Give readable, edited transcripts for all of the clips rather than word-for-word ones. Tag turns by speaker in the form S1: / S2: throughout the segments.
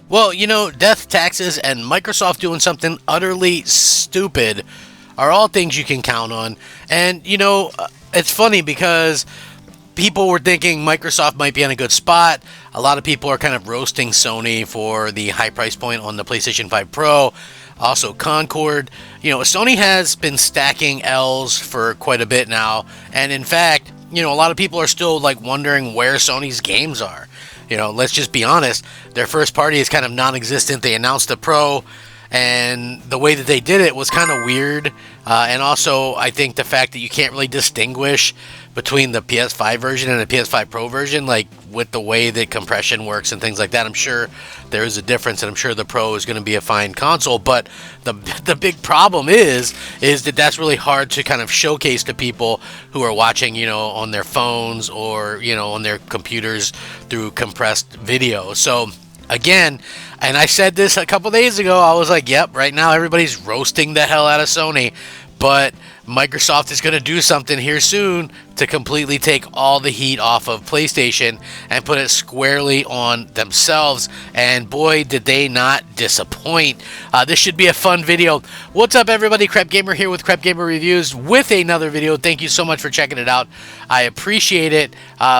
S1: Well, death, taxes, and Microsoft doing something utterly stupid are all things you can count on. And, it's funny because people were thinking Microsoft might be in a good spot. A lot of people are kind of roasting Sony for the high price point on the PlayStation 5 Pro. Also, Concord. Sony has been stacking L's for quite a bit now. And in fact, a lot of people are still like wondering where Sony's games are. Let's just be honest. Their first party is kind of non-existent. They announced the Pro, and the way that they did it was kind of weird. And also, I think the fact that you can't really distinguish between the PS5 version and the PS5 Pro version, like with the way that compression works and things like that, I'm sure there is a difference, and I'm sure the Pro is going to be a fine console. But the big problem is that that's really hard to kind of showcase to people who are watching, on their phones or on their computers through compressed video. So again, and I said this a couple days ago, I was like, yep, right now everybody's roasting the hell out of Sony, but Microsoft is going to do something here soon to completely take all the heat off of PlayStation and put it squarely on themselves. And boy, did they not disappoint. This should be a fun video. What's up, everybody? Crap Gamer here with Crap Gamer Reviews with another video. Thank you so much for checking it out. I appreciate it.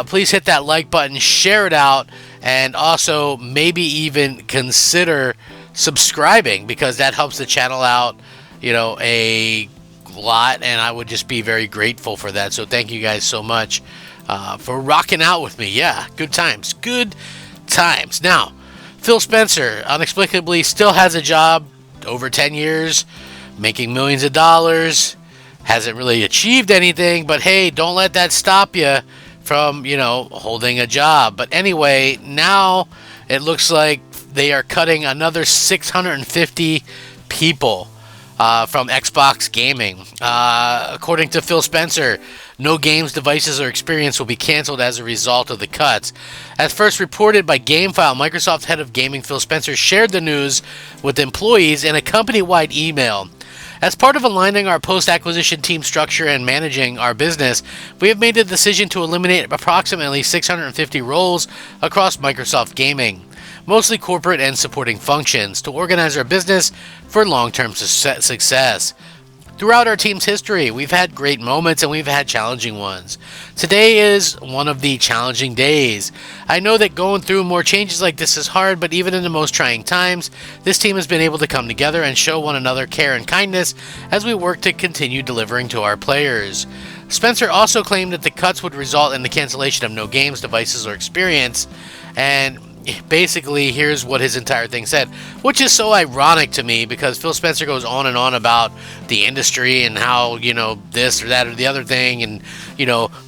S1: Please hit that like button, share it out, and also maybe even consider subscribing, because that helps the channel out, a lot, and I would just be very grateful for that. So thank you guys so much for rocking out with me. Yeah, good times. Now, Phil Spencer inexplicably still has a job, over 10 years, making millions of dollars, hasn't really achieved anything, but hey, don't let that stop you from, holding a job. But anyway, now it looks like they are cutting another 650 people from Xbox Gaming. According to Phil Spencer, no games, devices, or experience will be canceled as a result of the cuts. As first reported by GameFile, Microsoft head of gaming Phil Spencer shared the news with employees in a company-wide email. As part of aligning our post-acquisition team structure and managing our business, we have made the decision to eliminate approximately 650 roles across Microsoft Gaming, mostly corporate and supporting functions, to organize our business for long-term success. Throughout our team's history, we've had great moments and we've had challenging ones. Today is one of the challenging days. I know that going through more changes like this is hard, but even in the most trying times, this team has been able to come together and show one another care and kindness as we work to continue delivering to our players. Spencer also claimed that the cuts would result in the cancellation of no games, devices, or experience, and basically, here's what his entire thing said, which is so ironic to me because Phil Spencer goes on and on about the industry and how, this or that or the other thing. And, a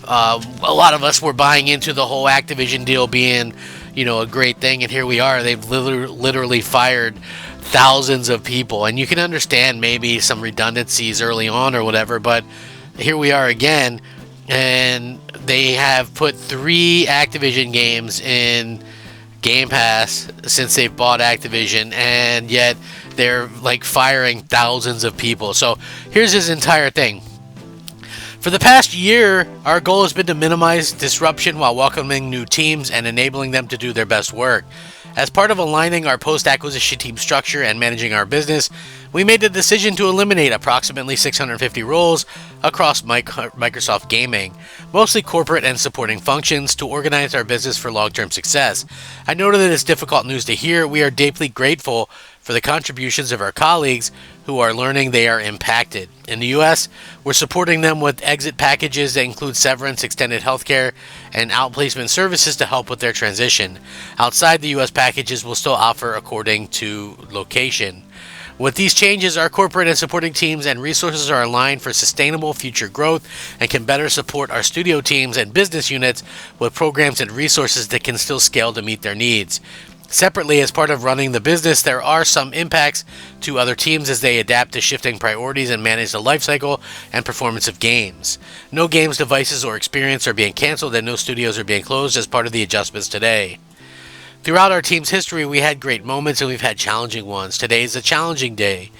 S1: lot of us were buying into the whole Activision deal being, a great thing. And here we are. They've literally fired thousands of people. And you can understand maybe some redundancies early on or whatever, but here we are again. And they have put 3 Activision games in Game Pass since they've bought Activision, and yet they're like firing thousands of people. So here's his entire thing. For the past year, our goal has been to minimize disruption while welcoming new teams and enabling them to do their best work. As part of aligning our post-acquisition team structure and managing our business, we made the decision to eliminate approximately 650 roles across Microsoft Gaming, mostly corporate and supporting functions, to organize our business for long-term success. I know that it's difficult news to hear. We are deeply grateful for the contributions of our colleagues who are learning they are impacted. In the U.S., we're supporting them with exit packages that include severance, extended healthcare, and outplacement services to help with their transition. Outside the U.S., packages will still offer according to location. With these changes, our corporate and supporting teams and resources are aligned for sustainable future growth and can better support our studio teams and business units with programs and resources that can still scale to meet their needs. Separately, as part of running the business, there are some impacts to other teams as they adapt to shifting priorities and manage the lifecycle and performance of games. No games, devices, or experience are being canceled, and no studios are being closed as part of the adjustments today. Throughout our team's history, we had great moments and we've had challenging ones. Today is a challenging day.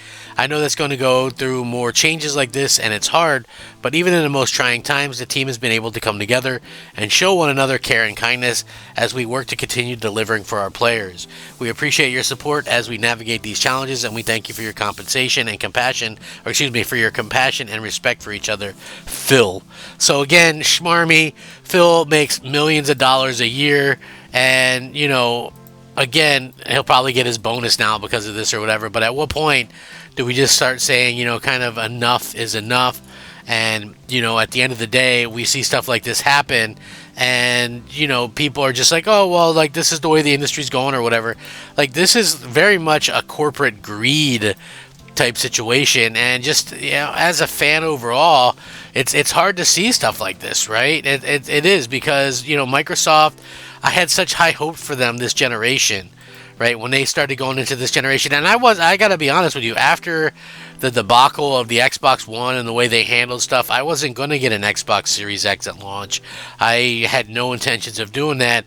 S1: I know that's going to go through more changes like this, and it's hard, but even in the most trying times, the team has been able to come together and show one another care and kindness as we work to continue delivering for our players. We appreciate your support as we navigate these challenges, and we thank you for your compensation and compassion, or excuse me, for your compassion and respect for each other, Phil. So again, Schmarmy, Phil makes millions of dollars a year, and, you know, again, he'll probably get his bonus now because of this or whatever, but at what point do we just start saying, you know, kind of enough is enough? And, you know, at the end of the day, we see stuff like this happen, and, you know, people are just like, oh, well, like, this is the way the industry's going or whatever. Like, this is very much a corporate greed type situation, and just, you know, as a fan overall, it's hard to see stuff like this, right? It is, because, you know, Microsoft, I had such high hopes for them this generation, right? When they started going into this generation, and I gotta be honest with you, after the debacle of the Xbox One and the way they handled stuff, I wasn't gonna get an Xbox Series X at launch. I had no intentions of doing that.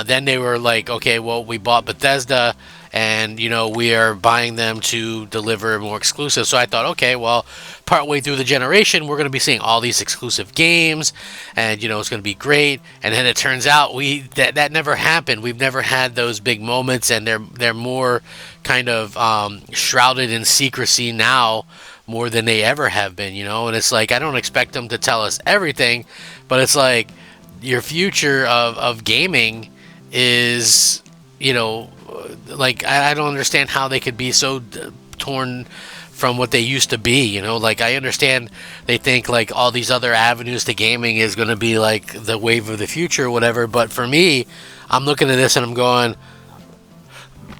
S1: Then they were like, okay, well, we bought Bethesda, and, you know, we are buying them to deliver more exclusive. So I thought, okay, well, partway through the generation, we're going to be seeing all these exclusive games, and, you know, it's going to be great. And then it turns out that never happened. We've never had those big moments, and they're more kind of shrouded in secrecy now, more than they ever have been, you know. And it's like, I don't expect them to tell us everything, but it's like, your future of gaming is, you know, like, I don't understand how they could be so torn from what they used to be, you know. Like, I understand they think like all these other avenues to gaming is going to be like the wave of the future or whatever, but for me, I'm looking at this and I'm going,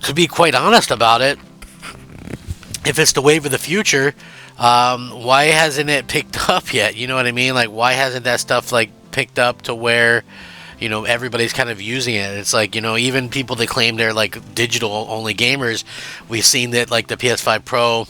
S1: to be quite honest about it, if it's the wave of the future, why hasn't it picked up yet? You know what I mean? Like, why hasn't that stuff like picked up to where, you know, everybody's kind of using it? It's like, you know, even people that claim they're like digital only gamers, we've seen that like the PS5 Pro,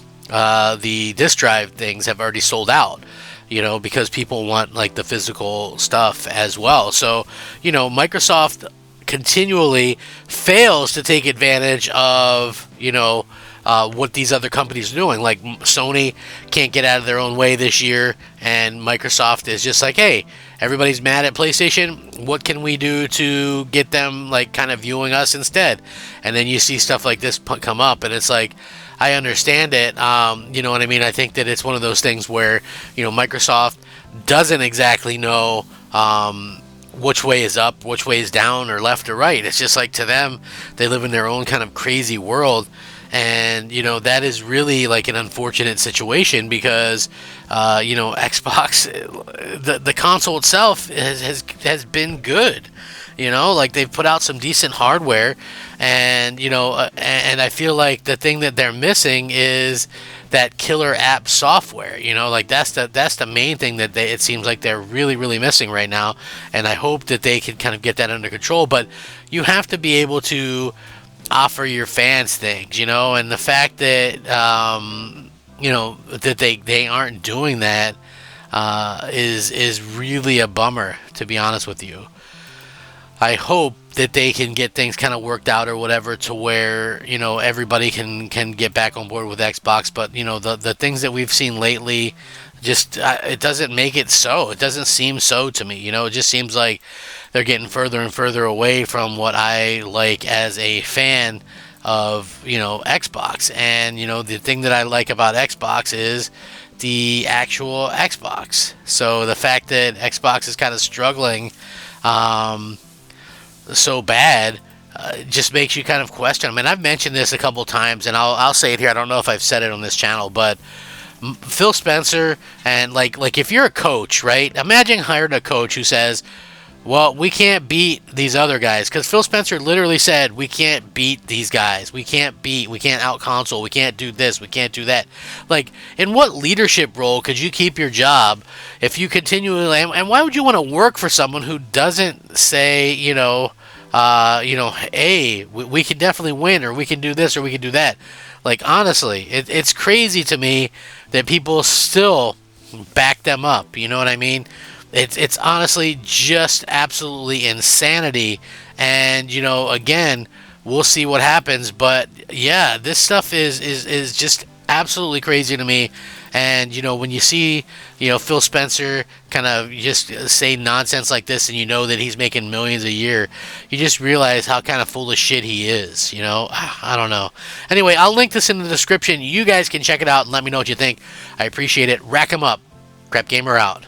S1: the disc drive things have already sold out, you know, because people want like the physical stuff as well. So, you know, Microsoft continually fails to take advantage of, you know, what these other companies are doing. Like, Sony can't get out of their own way this year, and Microsoft is just like, hey, everybody's mad at PlayStation, what can we do to get them like kind of viewing us instead? And then you see stuff like this come up, and it's like, I understand it. You know what I mean? I think that it's one of those things where, you know, Microsoft doesn't exactly know which way is up, which way is down, or left or right. It's just like, to them, they live in their own kind of crazy world. And, you know, that is really like an unfortunate situation, because, you know, Xbox, the console itself has been good. You know, like, they've put out some decent hardware, and, you know, and I feel like the thing that they're missing is that killer app software. You know, like, that's the main thing that it seems like they're really, really missing right now. And I hope that they can kind of get that under control. But you have to be able to offer your fans things, you know, and the fact that, you know, that they aren't doing that is really a bummer, to be honest with you. I hope that they can get things kind of worked out or whatever, to where, you know, everybody can get back on board with Xbox. But, you know, the things that we've seen lately, just it doesn't make it so. It doesn't seem so to me. You know, it just seems like they're getting further and further away from what I like as a fan of, you know, Xbox. And, you know, the thing that I like about Xbox is the actual Xbox. So the fact that Xbox is kind of struggling so bad just makes you kind of question. I mean, I've mentioned this a couple times, and I'll say it here. I don't know if I've said it on this channel, but Phil Spencer, and like if you're a coach, right? Imagine hiring a coach who says, well, we can't beat these other guys, because Phil Spencer literally said, we can't beat these guys. We can't out-console. We can't do this. We can't do that. Like, in what leadership role could you keep your job if you continually... And why would you want to work for someone who doesn't say, you know, hey, we can definitely win, or we can do this, or we can do that? Like, honestly, it's crazy to me that people still back them up. You know what I mean? It's honestly just absolutely insanity. And, you know, again, we'll see what happens. But yeah, this stuff is just absolutely crazy to me. And when you see Phil Spencer kind of just say nonsense like this, and that he's making millions a year, you just realize how kind of full of shit he is. I don't know. Anyway, I'll link this in the description. You guys can check it out and let me know what you think. I appreciate it. Rack 'em up. Crap Gamer out.